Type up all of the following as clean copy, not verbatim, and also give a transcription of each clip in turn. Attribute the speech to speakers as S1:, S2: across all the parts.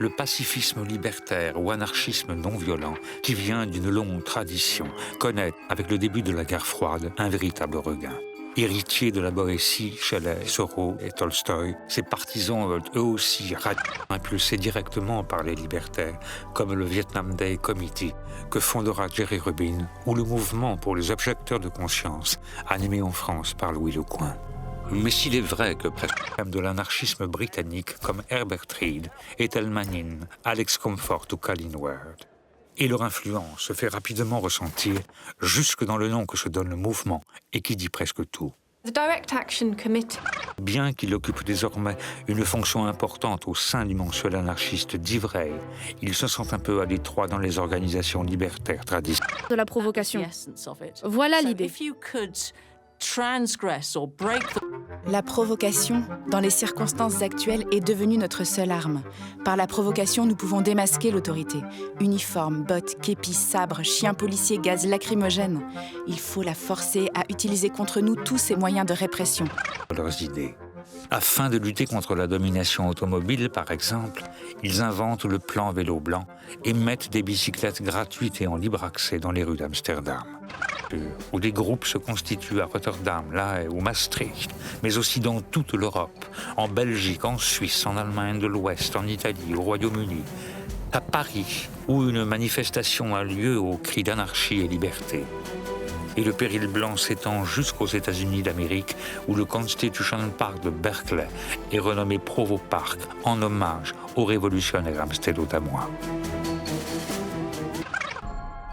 S1: le pacifisme libertaire ou anarchisme non violent, qui vient d'une longue tradition, connaît, avec le début de la guerre froide, un véritable regain. Héritiers de la Boétie, Shelley, Thoreau et Tolstoï, ces partisans veulent eux aussi impulsés directement par les libertaires, comme le Vietnam Day Committee, que fondera Jerry Rubin, ou le mouvement pour les objecteurs de conscience, animé en France par Louis Lecoing. Mais s'il est vrai que presque de l'anarchisme britannique comme Herbert Reed, Ethel Manning, Alex Comfort ou Colin Ward, et leur influence se fait rapidement ressentir jusque dans le nom que se donne le mouvement et qui dit presque tout.
S2: The Direct Action Committee.
S1: Bien qu'il occupe désormais une fonction importante au sein du mensuel anarchiste d'Ivray, il se sent un peu à l'étroit dans les organisations libertaires traditionnelles.
S3: De la provocation. Voilà l'idée.
S4: La provocation, dans les circonstances actuelles, est devenue notre seule arme. Par la provocation, nous pouvons démasquer l'autorité. Uniformes, bottes, képis, sabres, chiens policiers, gaz lacrymogènes. Il faut la forcer à utiliser contre nous tous ces moyens de répression.
S1: Leurs idées. Afin de lutter contre la domination automobile, par exemple, ils inventent le plan vélo blanc et mettent des bicyclettes gratuites et en libre accès dans les rues d'Amsterdam. Où des groupes se constituent à Rotterdam, La Haye ou Maastricht, mais aussi dans toute l'Europe, en Belgique, en Suisse, en Allemagne de l'Ouest, en Italie, au Royaume-Uni, à Paris, où une manifestation a lieu au cri d'anarchie et liberté. Et le péril blanc s'étend jusqu'aux États-Unis d'Amérique, où le Constitution Park de Berkeley est renommé Provo Park en hommage au révolutionnaire amstélo-damois.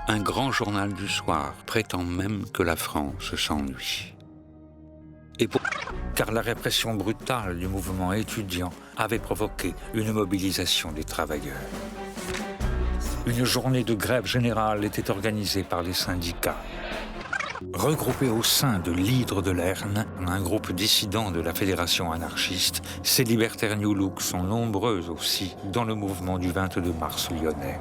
S1: Un grand journal du soir prétend même que la France s'ennuie. Car la répression brutale du mouvement étudiant avait provoqué une mobilisation des travailleurs. Une journée de grève générale était organisée par les syndicats. Regroupés au sein de l'Hydre de Lerne, un groupe dissident de la fédération anarchiste, ces libertaires New Look sont nombreux aussi dans le mouvement du 22 mars lyonnais.